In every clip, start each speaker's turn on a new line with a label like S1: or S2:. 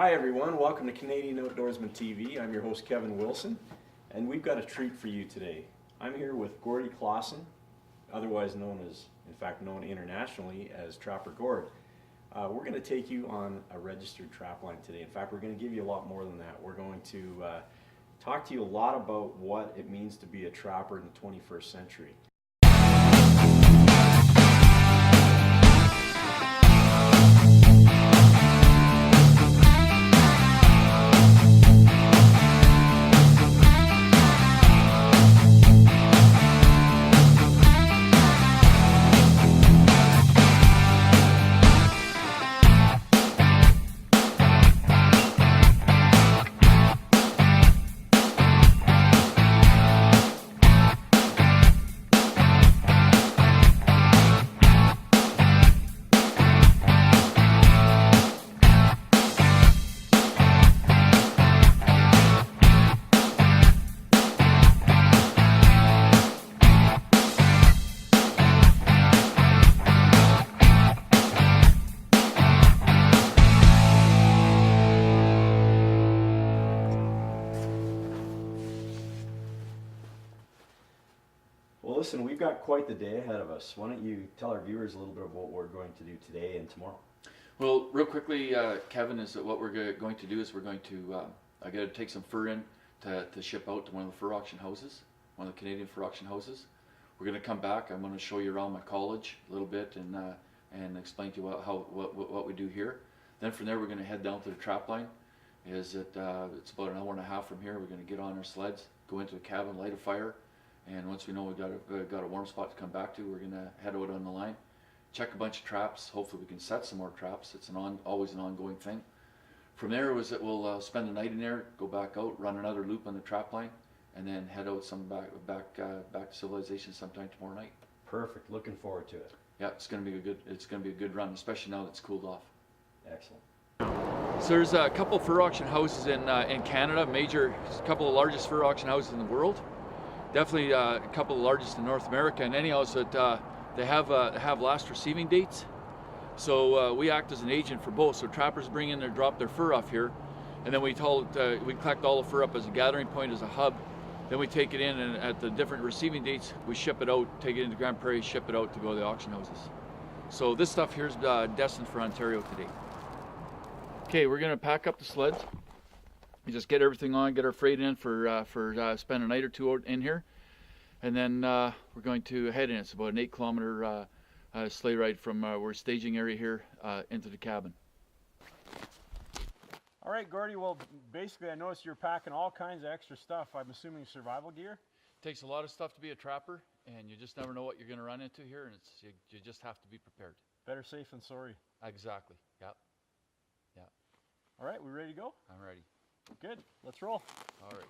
S1: Hi everyone, welcome to Canadian Outdoorsman TV. I'm your host Kevin Wilson, and we've got a treat for you today. I'm here with Gordy Clausen, otherwise known as, in fact known internationally as Trapper Gord. We're going to take you on a registered trap line today. In fact, we're going to give you a lot more than that. We're going to talk to you a lot about what it means to be a trapper in the 21st century. Well, listen, we've got quite the day ahead of us. Why don't you tell our viewers a little bit of what we're going to do today and tomorrow?
S2: Well, real quickly, Kevin, is that what we're going to do is we're going to, I got to take some fur in to ship out to one of the fur auction houses, one of the Canadian fur auction houses. We're going to come back. I'm going to show you around my college a little bit and explain to you what we do here. Then from there, we're going to head down to the trap line. It's about an hour and a half from here. We're going to get on our sleds, go into the cabin, light a fire. And once we know we've got a warm spot to come back to, we're going to head out on the line, check a bunch of traps. Hopefully we can set some more traps. It's always an ongoing thing. From there we'll spend the night in there, go back out, run another loop on the trap line, and then head out back to civilization sometime tomorrow night.
S1: Perfect. Looking forward to it.
S2: Yeah, it's going to be a good run, especially now that it's cooled off.
S1: Excellent.
S2: So there's a couple fur auction houses in Canada, a couple of largest fur auction houses in the world. Definitely a couple of the largest in North America, and anyhow, so that they have last receiving dates. So we act as an agent for both. So trappers bring in drop their fur off here, and then we collect all the fur up as a gathering point, as a hub. Then we take it in, and at the different receiving dates, we ship it out, take it into Grand Prairie, ship it out to go to the auction houses. So this stuff here is destined for Ontario today. Okay, we're gonna pack up the sleds. We just get everything on, get our freight in for spend a night or two out in here, and then we're going to head in. It's about an 8-kilometer sleigh ride from our staging area here into the cabin.
S3: All right, Gordy, well, basically I noticed you're packing all kinds of extra stuff. I'm assuming survival gear?
S2: Takes a lot of stuff to be a trapper, and you just never know what you're going to run into here, and you just have to be prepared.
S3: Better safe than sorry.
S2: Exactly, yeah.
S3: All right, we ready to go?
S2: I'm ready.
S3: Good, let's roll.
S2: All right.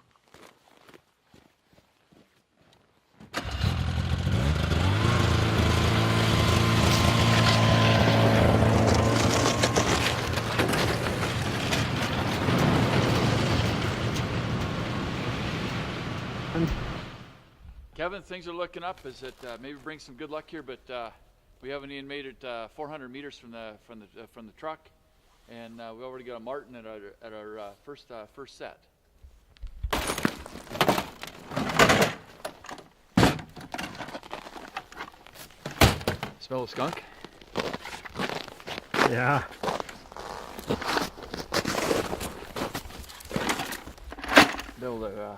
S2: Kevin, things are looking up. Is it maybe bring some good luck here, but we haven't even made it 400 meters from the truck. And we already got a marten at our first set. Smell a skunk?
S3: Yeah.
S2: Be able to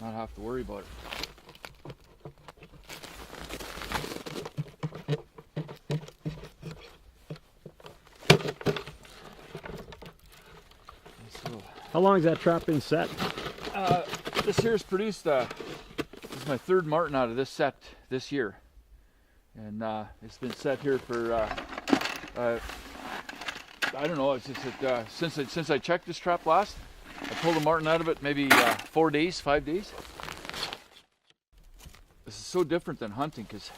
S2: not have to worry about it.
S3: How long has that trap been set?
S2: This here's produced, this is my third marten out of this set this year. And it's been set here for, I don't know, it's just since I checked this trap last, I pulled a marten out of it maybe 5 days. This is so different than hunting, because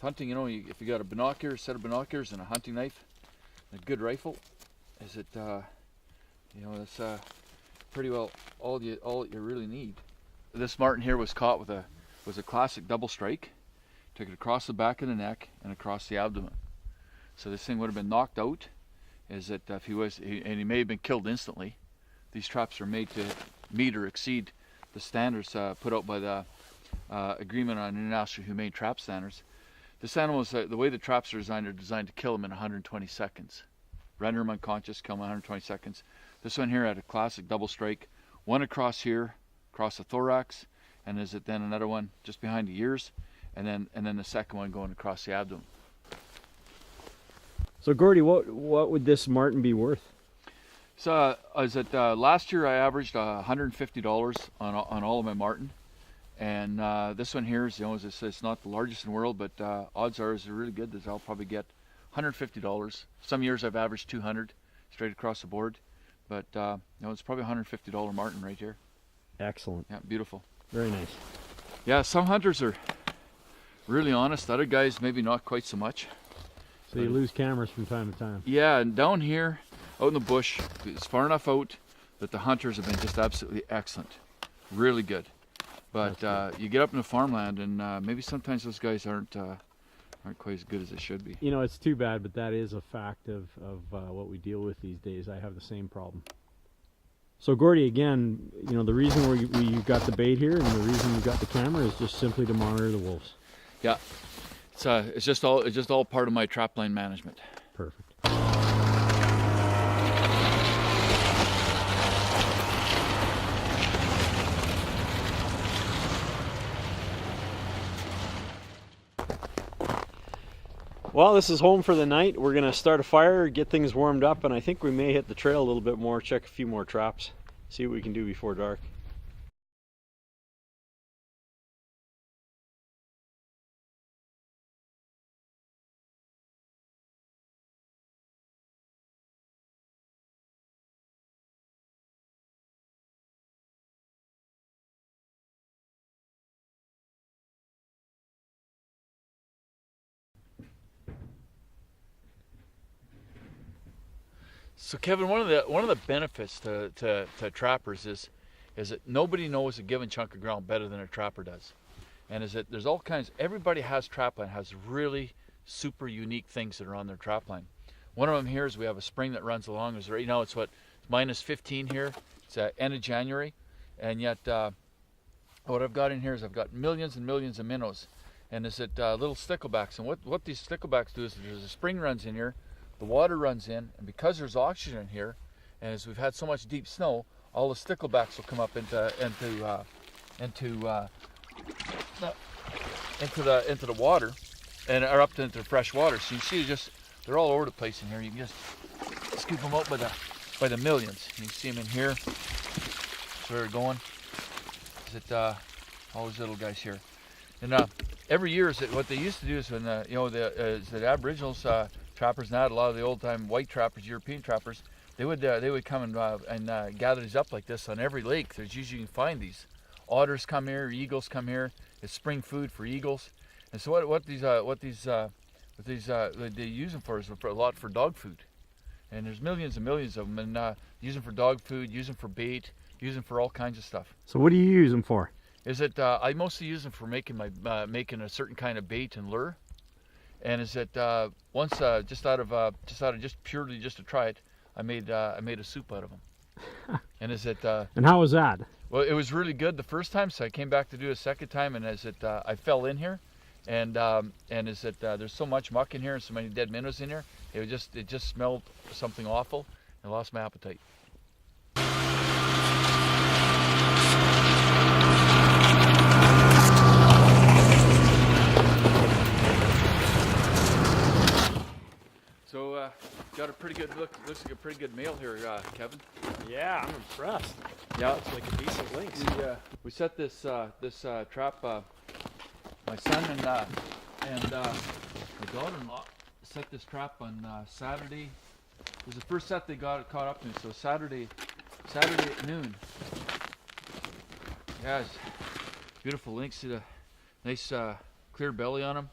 S2: hunting, you know, if you got a set of binoculars and a hunting knife, and a good rifle, you know, that's pretty well all that you really need. This marten here was caught with a classic double strike. Took it across the back of the neck and across the abdomen. So this thing would have been knocked out, is that if and he may have been killed instantly. These traps are made to meet or exceed the standards put out by the Agreement on International Humane Trap Standards. This animal, the way the traps are designed to kill him in 120 seconds. Render him unconscious, kill him in 120 seconds. This one here had a classic double strike, one across here, across the thorax, and is it then another one just behind the ears, and then the second one going across the abdomen.
S3: So Gordy, what would this marten be worth?
S2: So last year I averaged $150 on all of my marten, and this one here is, it's not the largest in the world, but odds are is really good that I'll probably get $150. Some years I've averaged 200 straight across the board, but it's probably $150 marten right here.
S3: Excellent.
S2: Yeah, beautiful.
S3: Very nice.
S2: Yeah, some hunters are really honest. Other guys maybe not quite so much.
S3: So you lose cameras from time to time.
S2: Yeah, and down here, out in the bush, it's far enough out that the hunters have been just absolutely excellent. Really good. But you get up in the farmland and maybe sometimes those guys aren't quite as good as they should be.
S3: It's too bad, but that is a fact of what we deal with these days. I have the same problem. So Gordy, again, the reason we got the bait here and the reason we got the camera is just simply to monitor the wolves.
S2: Yeah, it's just all part of my trapline management.
S3: Perfect. Well, this is home for the night. We're going to start a fire, get things warmed up, and I think we may hit the trail a little bit more, check a few more traps, see what we can do before dark.
S2: So Kevin, one of the benefits to trappers is that nobody knows a given chunk of ground better than a trapper does, and is that there's all kinds. Everybody has trapline has really super unique things that are on their trapline. One of them here is we have a spring that runs along. Is right now it's minus 15 here. It's end of January, and yet what I've got in here is I've got millions and millions of minnows, and is it little sticklebacks. And what these sticklebacks do is there's a spring runs in here. The water runs in, and because there's oxygen here, and as we've had so much deep snow, all the sticklebacks will come up into the water, and are up into fresh water. So you see, they're all over the place in here. You can just scoop them out by the millions. You can see them in here. That's where they're going. Is it all these little guys here? And every year, what they used to do is when the Aboriginals. Trappers now, a lot of the old-time white trappers, European trappers, they would come and gather these up like this on every lake. There's usually you can find these. Otters come here, eagles come here. It's spring food for eagles. And so what they use them for is a lot for dog food. And there's millions and millions of them, and use them for dog food, use them for bait, use them for all kinds of stuff.
S3: So what do you use them for?
S2: I mostly use them for making a certain kind of bait and lure. And is that once just purely to try it, I made a soup out of them. And is it?
S3: And how was that?
S2: Well, it was really good the first time, so I came back to do it a second time, and as it I fell in here, and is it there's so much muck in here and so many dead minnows in here, it just smelled something awful, and I lost my appetite. So got a pretty good looks like a pretty good male here, Kevin.
S3: Yeah, I'm impressed.
S2: Yeah,
S3: it's like a decent lynx.
S2: We set this trap. My son and my daughter-in-law set this trap on Saturday. It was the first set they got caught up to. So Saturday at noon. Yeah, it's beautiful lynx. See the nice clear belly on him.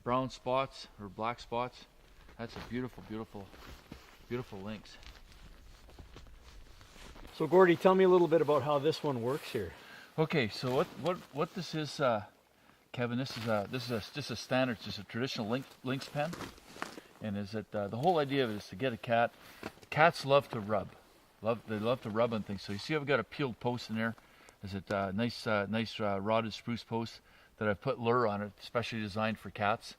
S2: Brown spots or black spots. That's a beautiful, beautiful, beautiful lynx.
S3: So Gordy, tell me a little bit about how this one works here.
S2: Okay, so what this is, Kevin? This is just a standard, just a traditional lynx pen, And is that the whole idea of it is to get a cat. Cats love to rub. They love to rub on things. So you see I've got a peeled post in there. Is it nice rotted spruce post that I've put lure on it, especially designed for cats.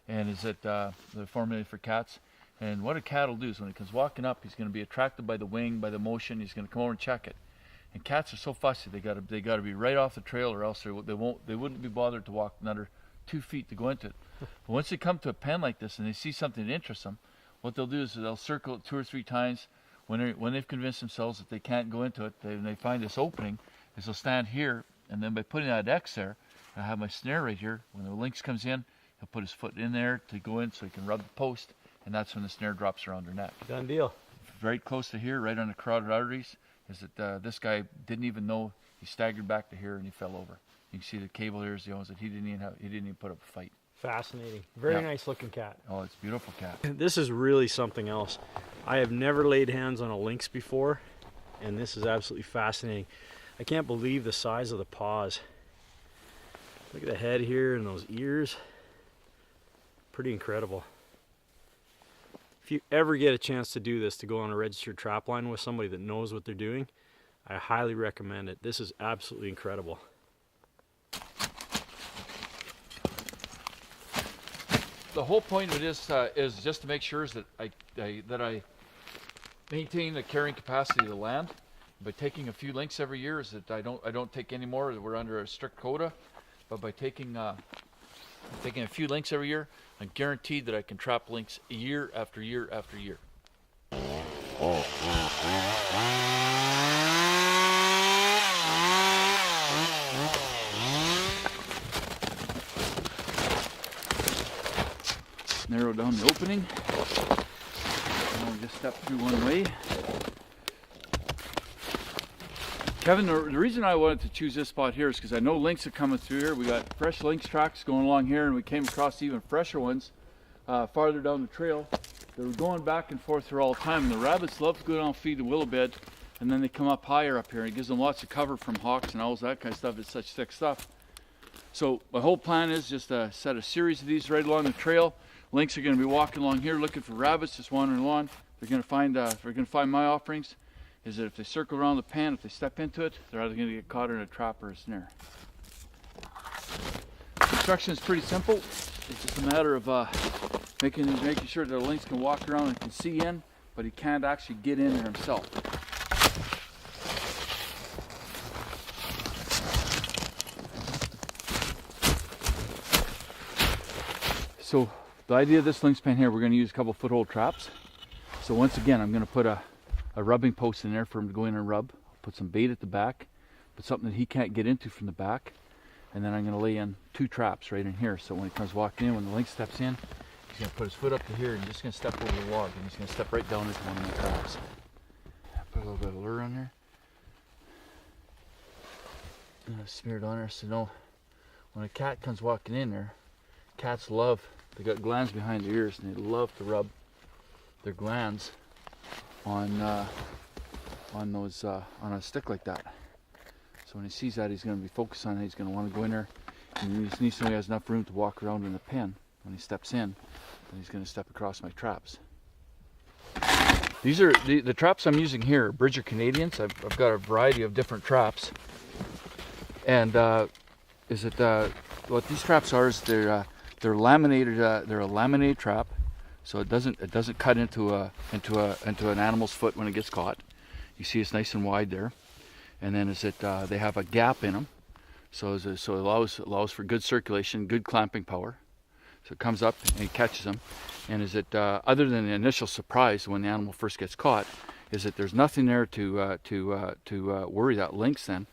S2: And is it they're formulated for cats. And what a cat will do is when he comes walking up, he's going to be attracted by the wing, by the motion. He's going to come over and check it. And cats are so fussy; they got to be right off the trail, or else they wouldn't be bothered to walk another 2 feet to go into it. But once they come to a pen like this and they see something that interests them, what they'll do is they'll circle it 2 or 3 times. When they've convinced themselves that they can't go into it, they find this opening, is they'll stand here, and then by putting that X there, I have my snare right here. When the lynx comes in, he'll put his foot in there to go in so he can rub the post, and that's when the snare drops around their neck.
S3: Done deal.
S2: Right close to here, right on the carotid arteries, is that this guy didn't even know. He staggered back to here and he fell over. You can see the cable here is the ones that he didn't even put up a fight.
S3: Fascinating. Very nice looking cat.
S2: Oh, it's a beautiful cat.
S3: This is really something else. I have never laid hands on a lynx before, and this is absolutely fascinating. I can't believe the size of the paws. Look at the head here and those ears. Pretty incredible. If you ever get a chance to do this, to go on a registered trap line with somebody that knows what they're doing, I highly recommend it. This is absolutely incredible.
S2: The whole point of this is just to make sure that I maintain the carrying capacity of the land. By taking a few lynx every year, is that I don't take any more. We're under a strict quota, but by taking a few lynx every year, I'm guaranteed that I can trap lynx year after year after year. Narrow down the opening. And I'll just step through one way. Kevin, the reason I wanted to choose this spot here is because I know lynx are coming through here. We got fresh lynx tracks going along here, and we came across even fresher ones farther down the trail. They were going back and forth here all the time, and the rabbits love to go down and feed the willow bed, and then they come up higher up here, and it gives them lots of cover from hawks and owls, that kind of stuff. It's such thick stuff. So my whole plan is just to set a series of these right along the trail. Lynx are going to be walking along here looking for rabbits, just wandering along. They're going to find my offerings. Is that if they circle around the pan, if they step into it, they're either going to get caught in a trap or a snare. Construction is pretty simple. It's just a matter of making sure that the lynx can walk around and can see in, but he can't actually get in there himself. So the idea of this lynx pen here, we're going to use a couple foothold traps. So once again, I'm going to put a rubbing post in there for him to go in and rub. I'll put some bait at the back, put something that he can't get into from the back, and then I'm going to lay in 2 traps right in here. So when he comes walking in, when the lynx steps in, he's going to put his foot up to here and he's just going to step over the log, and he's going to step right down into one of my traps. Put a little bit of lure on there. Smear it on there so you know when a cat comes walking in there, cats love, they got glands behind their ears and they love to rub their glands on a stick like that. So when he sees that, he's going to be focused on it. He's going to want to go in there, and he needs to know he has enough room to walk around in the pen. When he steps in, then he's going to step across my traps. These are the traps I'm using here, Bridger Canadians. I've got a variety of different traps, and what these traps are is they're laminated. They're a laminated trap. So it doesn't cut into an animal's foot when it gets caught. You see it's nice and wide there, and then they have a gap in them, so it allows for good circulation, good clamping power. So it comes up and it catches them, and other than the initial surprise when the animal first gets caught, is that there's nothing there to worry that lynx then,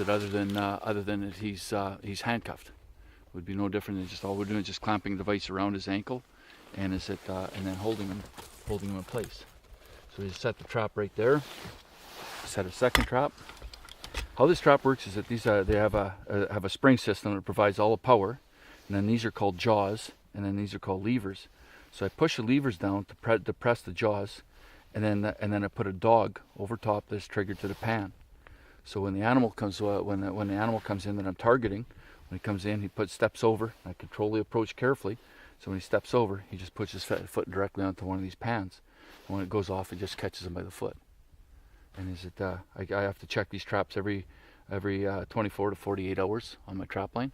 S2: other than that he's handcuffed. Would be no different than just all we're doing is just clamping the device around his ankle. And and then holding him in place. So we just set the trap right there. Set a second trap. How this trap works is that these they have a spring system that provides all the power, and then these are called jaws, and then these are called levers. So I push the levers down to press the jaws, and then I put a dog over top that's triggered to the pan. So when the animal comes when the animal comes in that I'm targeting, when he comes in, he steps over. I control the approach carefully. So when he steps over, he just puts his foot directly onto one of these pans. And when it goes off, it just catches him by the foot. And is it? I have to check these traps every 24 to 48 hours on my trap line.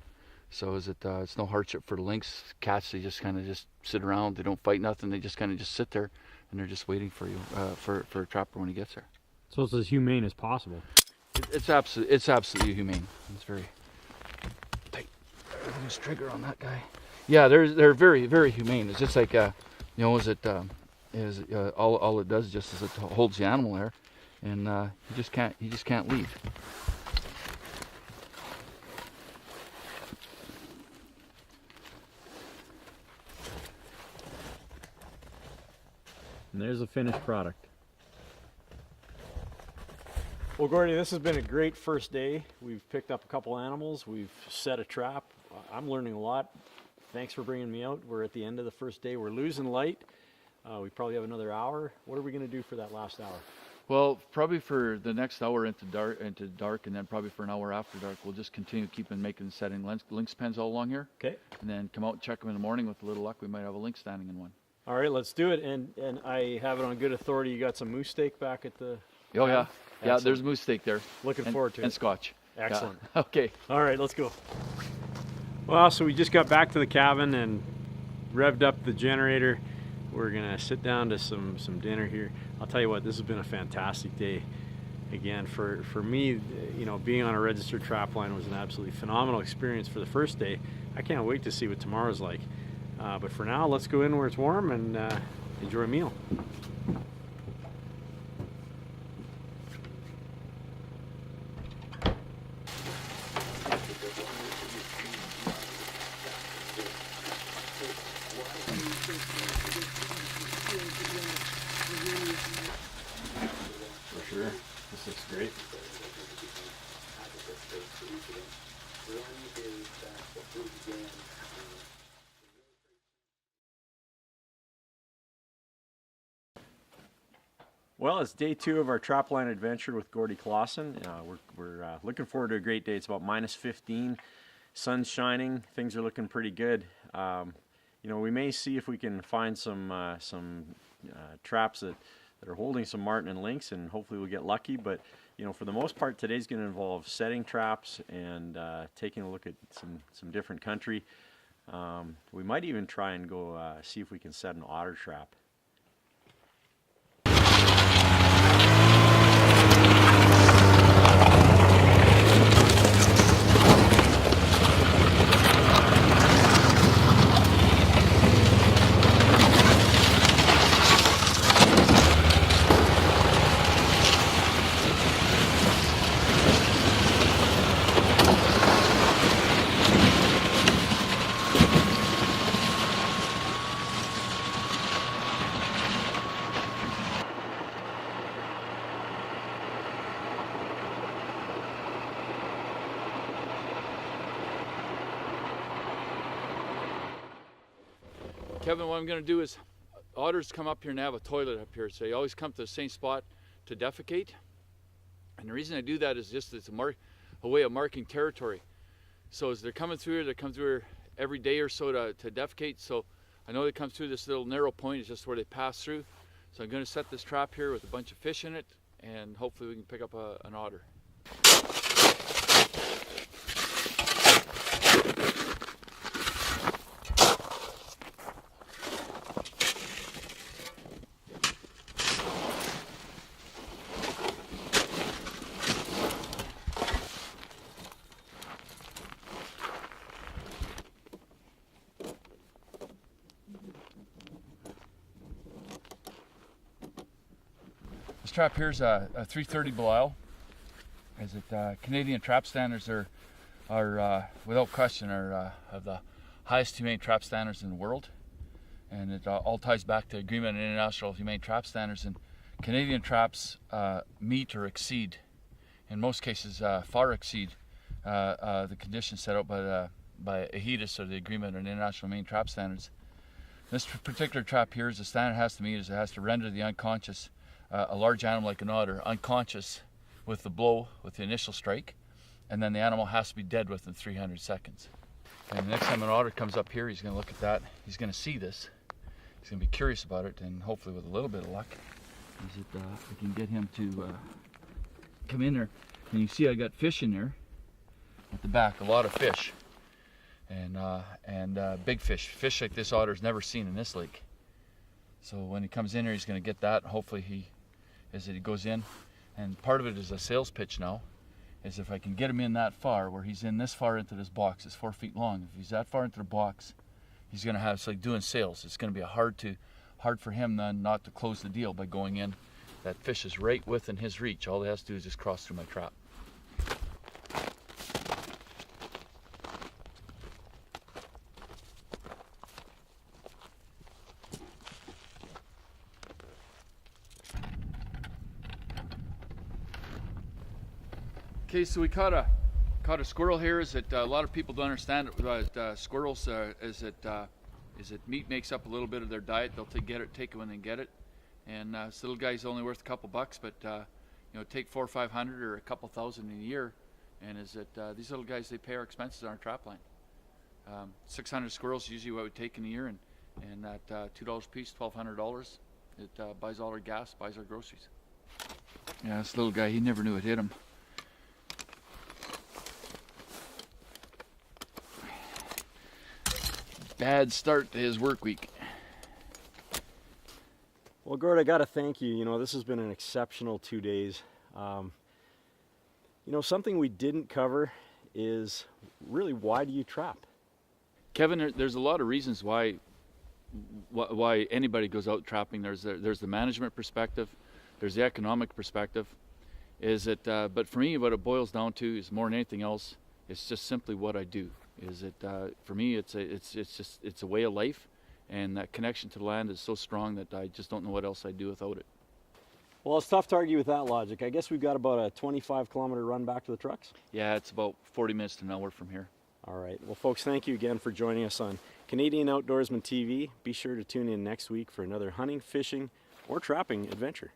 S2: So is it? It's no hardship for the lynx. Cats, they just kind of just sit around. They don't fight nothing. They just kind of just sit there, and they're just waiting for you for a trapper when he gets there.
S3: So it's as humane as possible.
S2: It's absolutely humane. It's very tight. Everything's trigger on that guy. Yeah, they're very, very humane. It's just like all it does just is it holds the animal there, and he just can't leave.
S3: And there's a finished product. Well, Gordy, this has been a great first day. We've picked up a couple animals. We've set a trap. I'm learning a lot. Thanks for bringing me out. We're at the end of the first day. We're losing light. We probably have another hour. What are we going to do for that last hour?
S2: Well, probably for the next hour into dark, and then probably for an hour after dark, we'll just continue setting lynx pens all along here.
S3: Okay.
S2: And then come out and check them in the morning. With a little luck, we might have a lynx standing in one.
S3: All right, let's do it. And I have it on good authority. You got some moose steak back at the...
S2: Oh, yeah. Yeah,
S3: Excellent.
S2: there's moose steak there.
S3: Looking forward to it.
S2: And scotch.
S3: Excellent.
S2: Yeah. Okay.
S3: All right, let's go. Well, so we just got back to the cabin and revved up the generator. We're gonna sit down to some dinner here. I'll tell you what, this has been a fantastic day. Again, for me, being on a registered trap line was an absolutely phenomenal experience for the first day. I can't wait to see what tomorrow's like. But for now, let's go in where it's warm and enjoy a meal.
S1: For sure. This looks great. Well, it's day 2 of our trapline adventure with Gordy Clausen. We're looking forward to a great day. It's about -15, sun's shining, things are looking pretty good. We may see if we can find some traps that are holding some marten and lynx, and hopefully we'll get lucky. But for the most part, today's going to involve setting traps and taking a look at some different country. We might even try and go see if we can set an otter trap.
S2: Kevin, what I'm going to do is, otters come up here and have a toilet up here, so they always come to the same spot to defecate. And the reason I do that is just it's a way of marking territory. So as they're coming through here, they come through here every day or so to defecate. So I know they come through this little narrow point, it's just where they pass through. So I'm going to set this trap here with a bunch of fish in it, and hopefully we can pick up an otter. This trap here is a 330 Belial. As it Canadian trap standards are without question of the highest humane trap standards in the world, and it all ties back to agreement on international humane trap standards. And Canadian traps meet or exceed, in most cases, far exceed the conditions set out by AHITIS, or the agreement on international humane trap standards. This particular trap here, is the standard it has to meet is it has to render the unconscious, a large animal like an otter, unconscious with the blow, with the initial strike, and then the animal has to be dead within 300 seconds. And the next time an otter comes up here, he's going to look at that. He's going to see this. He's going to be curious about it, and hopefully with a little bit of luck, I can get him to come in there. And you see I got fish in there at the back, a lot of fish. And big fish. Fish like this otter's never seen in this lake. So when he comes in here, he's going to get that. Hopefully as he goes in. And part of it is a sales pitch now, is if I can get him in that far, where he's in this far into this box, it's 4 feet long. If he's that far into the box, he's going to have, it's like doing sales. It's going to be hard for him then not to close the deal by going in. That fish is right within his reach. All he has to do is just cross through my trap. Okay, so we caught a squirrel here. Is that a lot of people don't understand about squirrels? Is that meat makes up a little bit of their diet. They'll take it when they get it. And this little guy's only worth a couple bucks, but take 400 or 500 or a couple thousand in a year. And these little guys, they pay our expenses on our trap line. 600 squirrels is usually what we take in a year, and that $2 a piece, $1,200. It buys all our gas, buys our groceries. Yeah, this little guy, he never knew it hit him. Bad start to his work week.
S3: Well, Gord, I got to thank you. This has been an exceptional 2 days. Something we didn't cover is really, why do you trap?
S2: Kevin, there's a lot of reasons why anybody goes out trapping. There's the management perspective, there's the economic perspective. But for me, what it boils down to is, more than anything else, it's just simply what I do. For me, it's a way of life, and that connection to the land is so strong that I just don't know what else I'd do without it.
S3: Well, it's tough to argue with that logic. I guess we've got about a 25-kilometer run back to the trucks.
S2: Yeah, it's about 40 minutes to an hour from here.
S3: All right. Well, folks, thank you again for joining us on Canadian Outdoorsman TV. Be sure to tune in next week for another hunting, fishing, or trapping adventure.